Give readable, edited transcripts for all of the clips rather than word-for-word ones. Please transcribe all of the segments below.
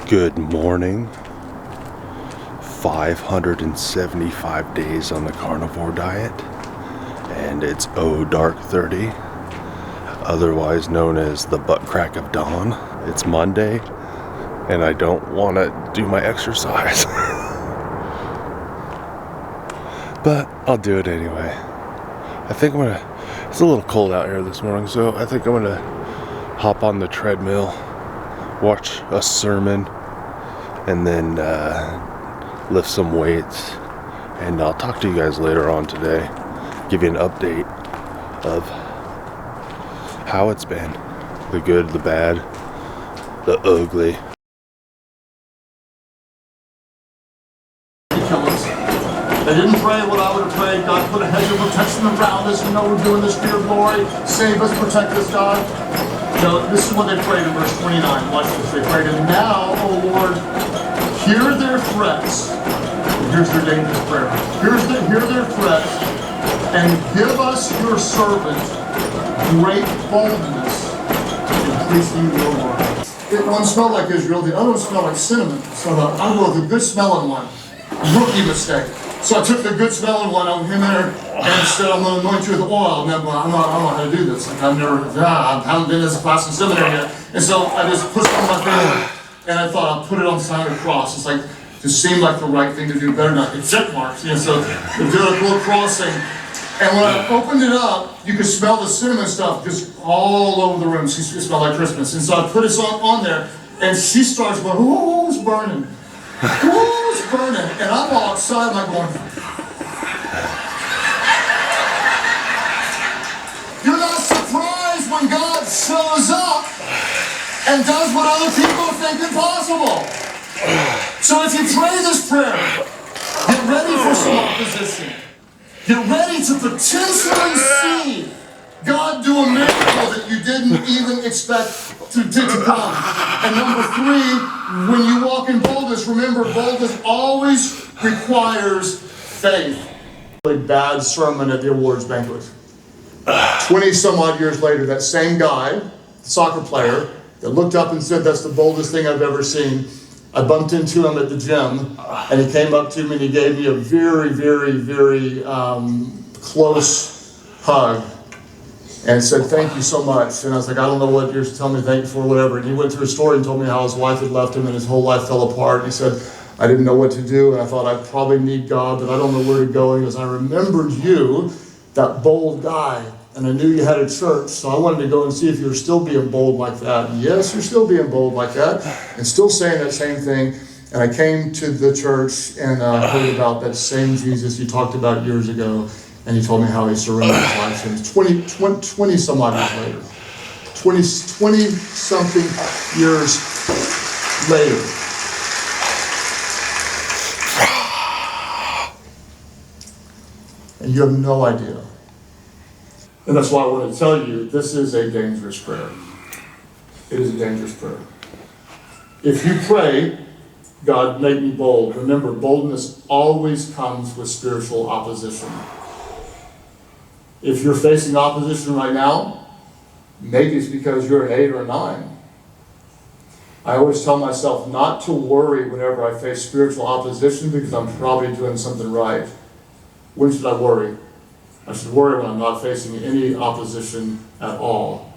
Good morning. 575 days on the carnivore diet, and it's dark 30, otherwise known as the butt crack of dawn. It's Monday, and I don't want to do my exercise. But I'll do it anyway. I think it's a little cold out here this morning, so I think I'm gonna hop on the treadmill, watch a sermon, and then lift some weights. And I'll talk to you guys later on today, give you an update of how it's been, the good, the bad, the ugly. They didn't pray what I would have prayed. God, put a hedge of protection around us. We know we're doing this for your glory. Save us, protect us, God. No, this is what they prayed in verse 29. Watch this. They prayed, and now, O Lord, hear their threats. And here's their dangerous prayer. Hear their threats, and give us, your servant, great boldness in preaching your word. One smelled like Israel. The other one smelled like cinnamon. So I'll go with a good smelling one. Rookie mistake. So I took the good smelling one on him there and said, I'm going to anoint you with oil. And then, I don't know how to do this. Like, I haven't been in this class in seminary yet. And so I just pushed on my finger and I thought I'll put it on the side of the cross. It's like, just seemed like the right thing to do. Better not get check marks. You know, so we did a little crossing. And when I opened it up, you could smell the cinnamon stuff just all over the room. It smelled like Christmas. And so I put it on there and she starts going, oh, it's burning. Oh, it's burning. And I'm all outside and I'm going, you're not surprised when God shows up and does what other people think impossible. So if you pray this prayer, get ready for some opposition. Get ready to potentially see God do a miracle that you didn't even expect to come. And number 3, when you walk in boldness, remember boldness always requires faith. A bad sermon at the awards banquet. 20 some odd years later, that same guy, soccer player, that looked up and said, that's the boldest thing I've ever seen. I bumped into him at the gym, and he came up to me and he gave me a very, very, very close hug and said, thank you so much. And I was like, I don't know what you're telling me thank you for, whatever. And he went through a story and told me how his wife had left him and his whole life fell apart. And he said, I didn't know what to do, and I thought I probably need God, but I don't know where to go. He goes, I remembered you, that bold guy, and I knew you had a church, so I wanted to go and see if you were still being bold like that. And yes, you're still being bold like that, and still saying that same thing. And I came to the church and heard about that same Jesus you talked about years ago, and he told me how he surrendered his life to him. 20 some odd years later. 20 something years later. And you have no idea. And that's why I want to tell you, this is a dangerous prayer. It is a dangerous prayer. If you pray, God, make me bold, remember, boldness always comes with spiritual opposition. If you're facing opposition right now, maybe it's because you're an 8 or a 9. I always tell myself not to worry whenever I face spiritual opposition because I'm probably doing something right. When should I worry? I should worry when I'm not facing any opposition at all,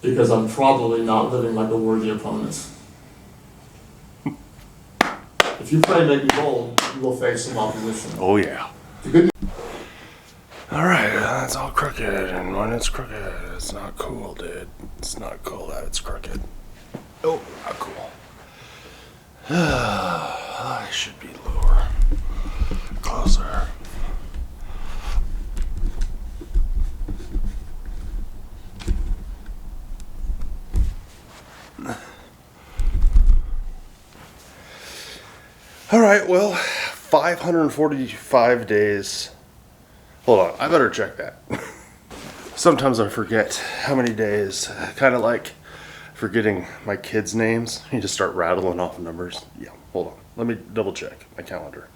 because I'm probably not living like a worthy opponent. If you pray make me bold, you will face some opposition. Oh yeah. The good news. Alright, that's all crooked, and when it's crooked, it's not cool, dude. It's not cool that it's crooked. Oh, not cool. I should be lower. Closer. Alright, well, 545 days. Hold on, I better check that. Sometimes I forget how many days. Kind of like forgetting my kids' names. You just start rattling off numbers. Yeah, hold on. Let me double check my calendar.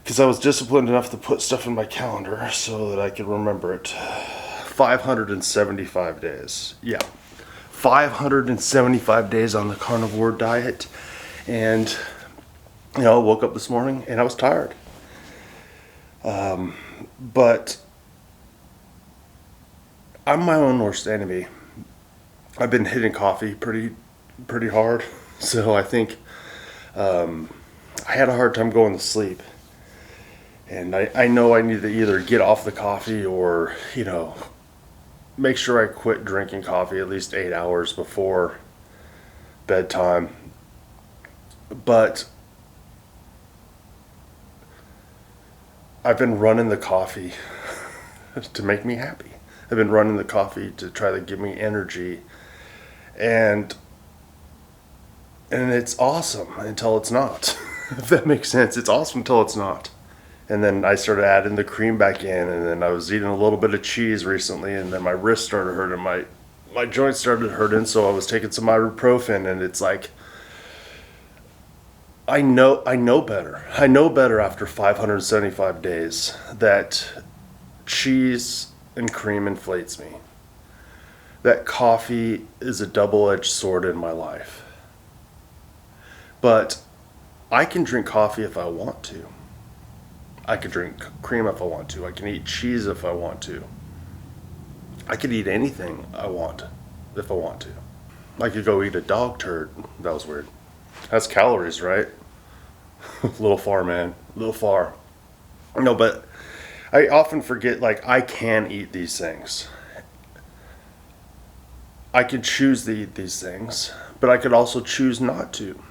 Because I was disciplined enough to put stuff in my calendar so that I could remember it. 575 days. Yeah. 575 days on the carnivore diet, and I woke up this morning and I was tired. But I'm my own worst enemy. I've been hitting coffee pretty hard, so I think I had a hard time going to sleep. And I know I need to either get off the coffee or, make sure I quit drinking coffee at least 8 hours before bedtime. But I've been running the coffee to make me happy. I've been running the coffee to try to give me energy. And it's awesome until it's not. If that makes sense. It's awesome until it's not. And then I started adding the cream back in, and then I was eating a little bit of cheese recently, and then my wrist started hurting, my joints started hurting, so I was taking some ibuprofen, and it's like, I know better. I know better after 575 days that cheese and cream inflates me. That coffee is a double-edged sword in my life. But I can drink coffee if I want to. I can drink cream if I want to. I can eat cheese if I want to. I can eat anything I want if I want to. I could go eat a dog turd. That was weird. That's calories, right? A little far, man. A little far. No, but I often forget, I can eat these things. I can choose to eat these things, but I could also choose not to.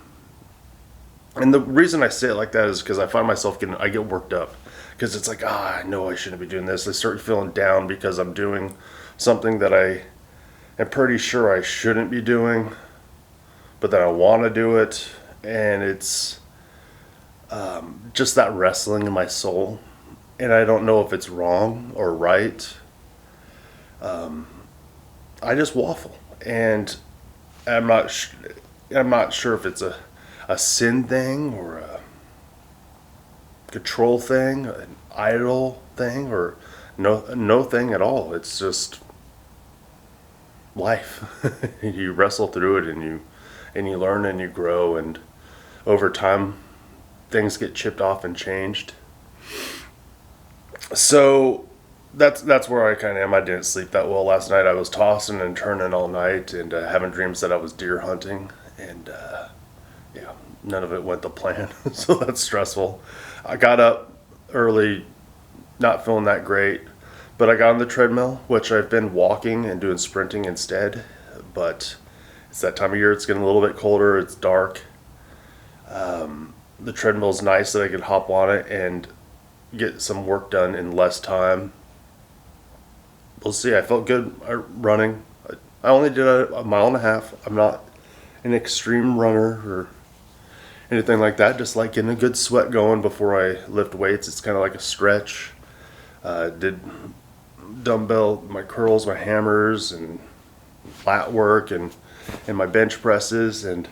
And the reason I say it like that is because I find myself I get worked up. Because it's like, I know I shouldn't be doing this. I start feeling down because I'm doing something that I am pretty sure I shouldn't be doing, but then I want to do it. And it's just that wrestling in my soul. And I don't know if it's wrong or right. I just waffle. And I'm not sure if it's a sin thing or a control thing, an idol thing, or no thing at all. It's just life. You wrestle through it, and you learn and you grow, and over time things get chipped off and changed. So that's where I kind of am. I didn't sleep that well last night. I was tossing and turning all night and having dreams that I was deer hunting, and none of it went to plan. So that's stressful. I got up early, not feeling that great, but I got on the treadmill, which I've been walking and doing sprinting instead. But it's that time of year. It's getting a little bit colder. It's dark. The treadmill's nice that I could hop on it and get some work done in less time. We'll see. I felt good running. I only did a mile and a half. I'm not an extreme runner or anything like that. Just like getting a good sweat going before I lift weights. It's kind of like a stretch. Did dumbbell, my curls, my hammers, and lat work, and my bench presses, and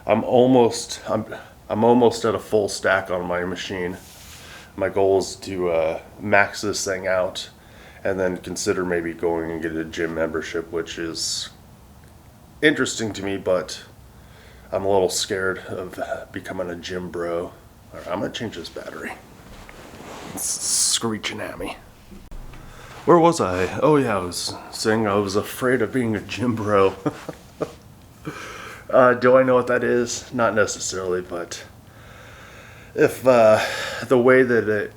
I'm almost at a full stack on my machine. My goal is to max this thing out, and then consider maybe going and get a gym membership, which is interesting to me, but I'm a little scared of becoming a gym bro. All right, I'm gonna change this battery. It's screeching at me. Where was I? Oh yeah, I was saying I was afraid of being a gym bro. Do I know what that is? Not necessarily, but if the way that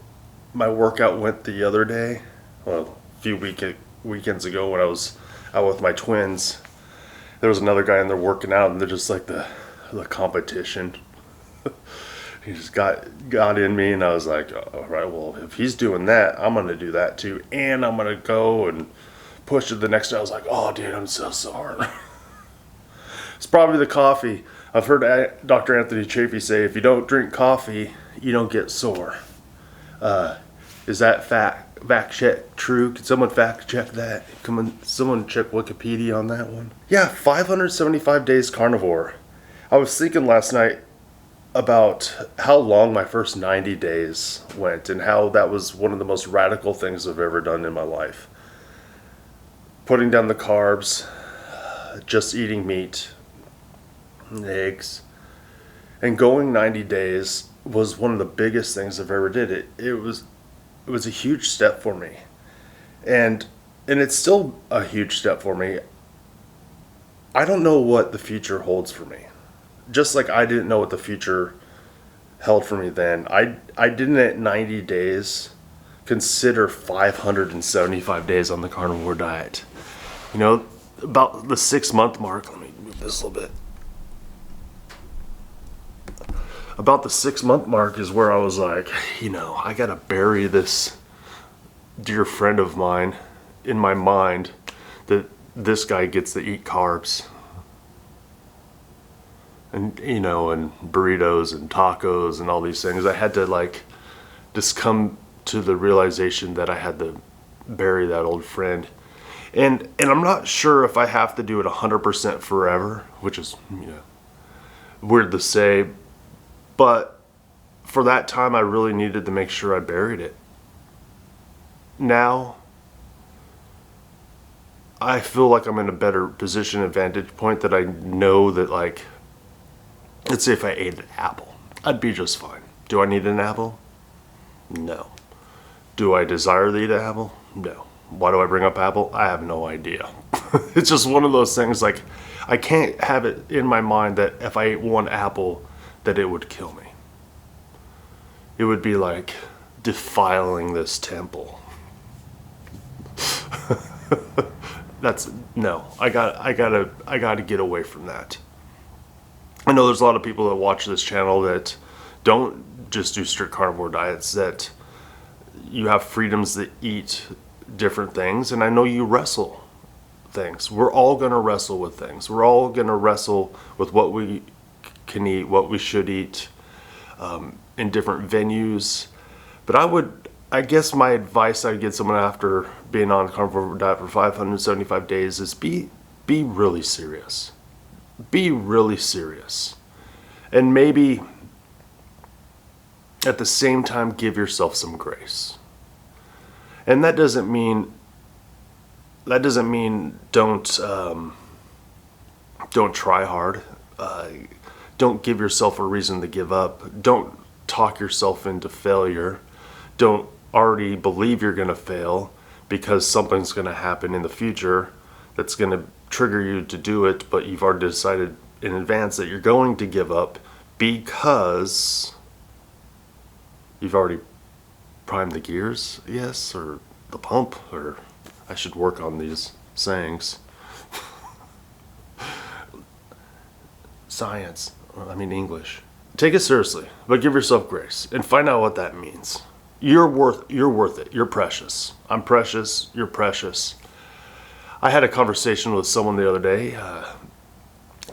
my workout went the other day, well, a few weekends ago when I was out with my twins, there was another guy in there working out, and they're just like the competition. He just got in me, and I was like, all right, well, if he's doing that, I'm gonna do that too, and I'm gonna go and push it the next day. I was like, oh dude, I'm so sore. It's probably the coffee. I've heard Dr. Anthony Chaffee say, if you don't drink coffee, you don't get sore. Is that fact check true? Can someone fact check that? Come on, someone check Wikipedia on that one. Yeah, 575 days carnivore. I was thinking last night about how long my first 90 days went, and how that was one of the most radical things I've ever done in my life. Putting down the carbs, just eating meat and eggs. And going 90 days was one of the biggest things I've ever did. It was a huge step for me. And it's still a huge step for me. I don't know what the future holds for me. Just like I didn't know what the future held for me then. I didn't at 90 days consider 575 days on the carnivore diet. You know, about the 6-month mark, let me move this a little bit. About the 6-month mark is where I was like, you know, I gotta bury this dear friend of mine in my mind that this guy gets to eat carbs. And, you know, and burritos and tacos and all these things. I had to like just come to the realization that I had to bury that old friend. And I'm not sure if I have to do it 100% forever, which is, you know, weird to say. But for that time, I really needed to make sure I buried it. Now, I feel like I'm in a better position and vantage point that I know that, like, let's say if I ate an apple, I'd be just fine. Do I need an apple? No. Do I desire to eat an apple? No. Why do I bring up apple? I have no idea. It's just one of those things, like, I can't have it in my mind that if I ate one apple, that it would kill me. It would be like defiling this temple. That's no. I gotta get away from that. I know there's a lot of people that watch this channel that don't just do strict carnivore diets, that you have freedoms to eat different things, and I know you wrestle things. We're all gonna wrestle with things. We're all gonna wrestle with what we can eat, what we should eat, in different venues. But I guess my advice I'd give someone after being on a carnivore diet for 575 days is be really serious. Be really serious. And maybe at the same time give yourself some grace. And that doesn't mean don't try hard. Don't give yourself a reason to give up. Don't talk yourself into failure. Don't already believe you're going to fail because something's going to happen in the future that's going to trigger you to do it, but you've already decided in advance that you're going to give up because you've already primed the gears, yes, or the pump, or I should work on these sayings. Science, I mean English. Take it seriously, but give yourself grace and find out what that means. You're worth it. You're precious. I'm precious. You're precious. I had a conversation with someone the other day. I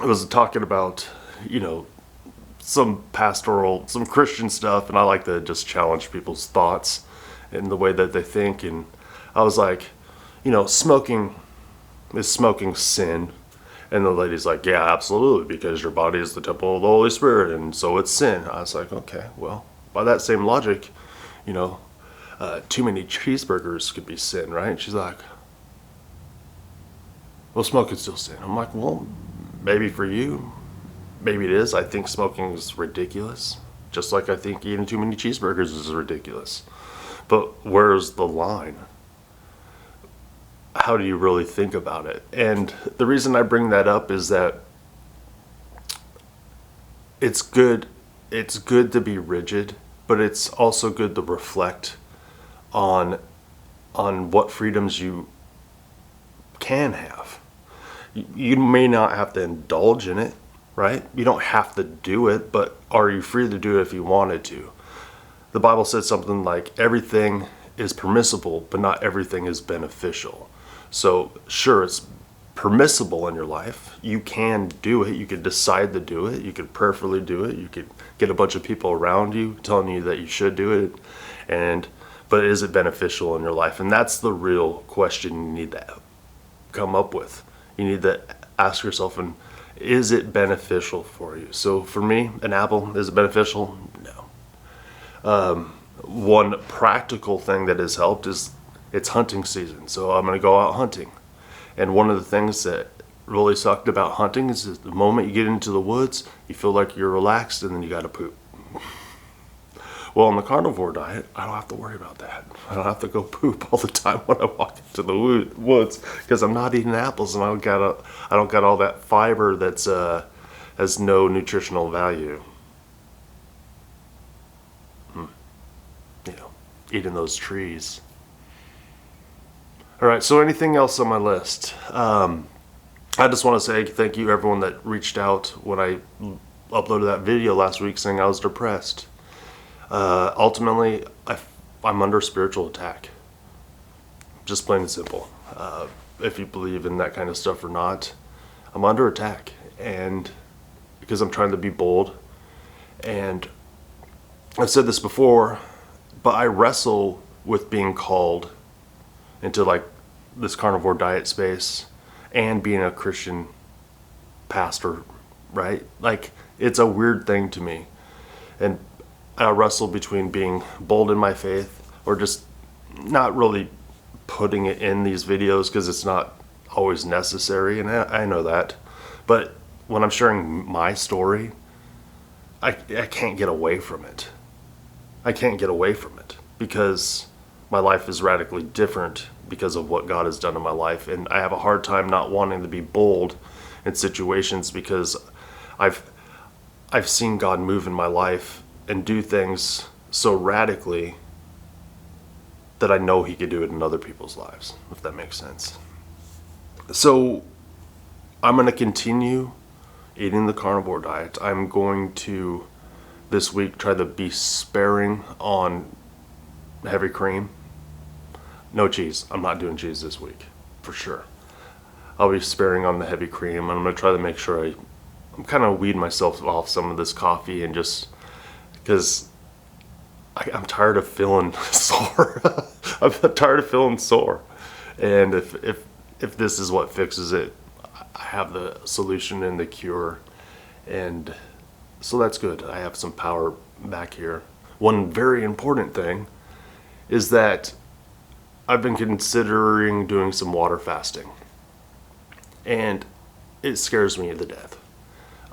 was talking about, you know, some pastoral, some Christian stuff, and I like to just challenge people's thoughts and the way that they think. And I was like, you know, smoking sin? And the lady's like, yeah, absolutely, because your body is the temple of the Holy Spirit, and so it's sin. I was like, okay, well, by that same logic, you know, too many cheeseburgers could be sin, right? And she's like, well, smoking's still sin. I'm like, well, maybe for you, maybe it is. I think smoking is ridiculous, just like I think eating too many cheeseburgers is ridiculous. But where's the line? How do you really think about it? And the reason I bring that up is that it's good to be rigid, but it's also good to reflect on what freedoms you can have. You may not have to indulge in it, right? You don't have to do it, but are you free to do it if you wanted to? The Bible says something like everything is permissible, but not everything is beneficial. So sure, it's permissible in your life. You can do it. You could decide to do it. You could prayerfully do it. You could get a bunch of people around you telling you that you should do it. But is it beneficial in your life? And that's the real question you need to come up with. You need to ask yourself, and is it beneficial for you? So for me, an apple, is it beneficial? No. One practical thing that has helped is it's hunting season, so I'm going to go out hunting. And one of the things that really sucked about hunting is that the moment you get into the woods, you feel like you're relaxed and then you gotta poop. Well, on the carnivore diet, I don't have to worry about that. I don't have to go poop all the time when I walk into the woods because I'm not eating apples and I don't got all that fiber that's has no nutritional value. You know, eating those trees. All right, so anything else on my list? I just want to say thank you everyone that reached out when I uploaded that video last week saying I was depressed. Ultimately, I'm under spiritual attack. Just plain and simple. If you believe in that kind of stuff or not, I'm under attack, and because I'm trying to be bold. And I've said this before, but I wrestle with being called into like this carnivore diet space and being a Christian pastor, right? Like, it's a weird thing to me. And I wrestle between being bold in my faith or just not really putting it in these videos because it's not always necessary, and I know that. But when I'm sharing my story, I can't get away from it. I can't get away from it because my life is radically different because of what God has done in my life, and I have a hard time not wanting to be bold in situations because I've seen God move in my life and do things so radically that I know he could do it in other people's lives, if that makes sense. So I'm going to continue eating the carnivore diet. I'm going to this week try to be sparing on heavy cream. No cheese. I'm not doing cheese this week, for sure. I'll be sparing on the heavy cream. I'm going to try to make sure I'm kind of weed myself off some of this coffee, and just because I'm tired of feeling sore. I'm tired of feeling sore. And if this is what fixes it, I have the solution and the cure. And so that's good. I have some power back here. One very important thing is that I've been considering doing some water fasting. And it scares me to death.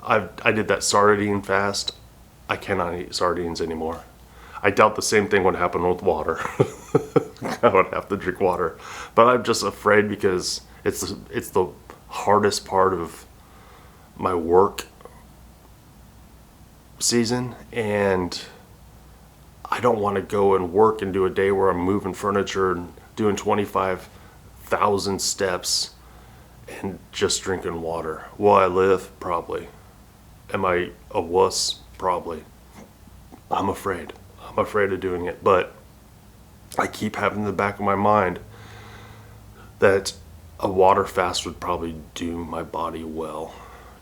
I did that sardine fast. I cannot eat sardines anymore. I doubt the same thing would happen with water. I would have to drink water. But I'm just afraid because it's the hardest part of my work season, and I don't want to go and work and do a day where I'm moving furniture and doing 25,000 steps and just drinking water. Will I live? Probably. Am I a wuss? Probably. I'm afraid. I'm afraid of doing it, but I keep having in the back of my mind that a water fast would probably do my body well.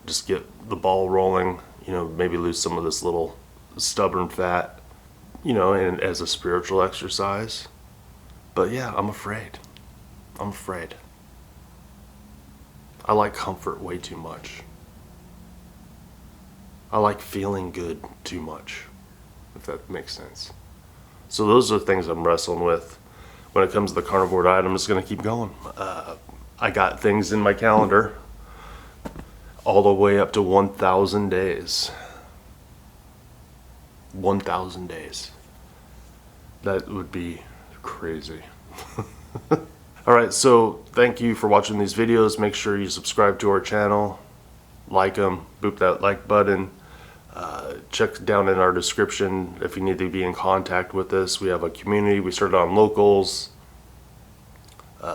Just get the ball rolling, maybe lose some of this little stubborn fat, and as a spiritual exercise. But yeah, I'm afraid. I'm afraid. I like comfort way too much. I like feeling good too much, if that makes sense. So those are things I'm wrestling with. When it comes to the carnivore diet, I'm just going to keep going. I got things in my calendar all the way up to 1,000 days. 1,000 days. That would be crazy. All right, so thank you for watching these videos. Make sure you subscribe to our channel, like them, boop that like button. Check down in our description if you need to be in contact with us. We have a community. We started on Locals. We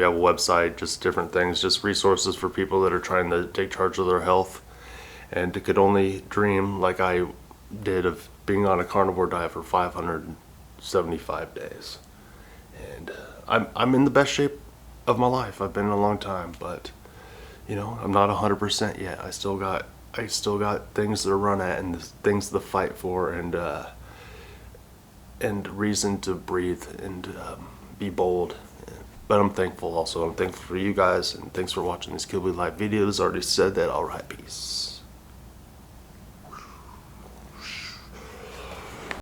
have a website, just different things, just resources for people that are trying to take charge of their health and could only dream, like I did, of being on a carnivore diet for 575 days. And I'm in the best shape of my life. I've been in a long time, but I'm not 100% yet. I still got things to run at and things to fight for, and reason to breathe and be bold. But I'm thankful also. I'm thankful for you guys, and thanks for watching these Kilby Live videos. Already said that. All right, peace.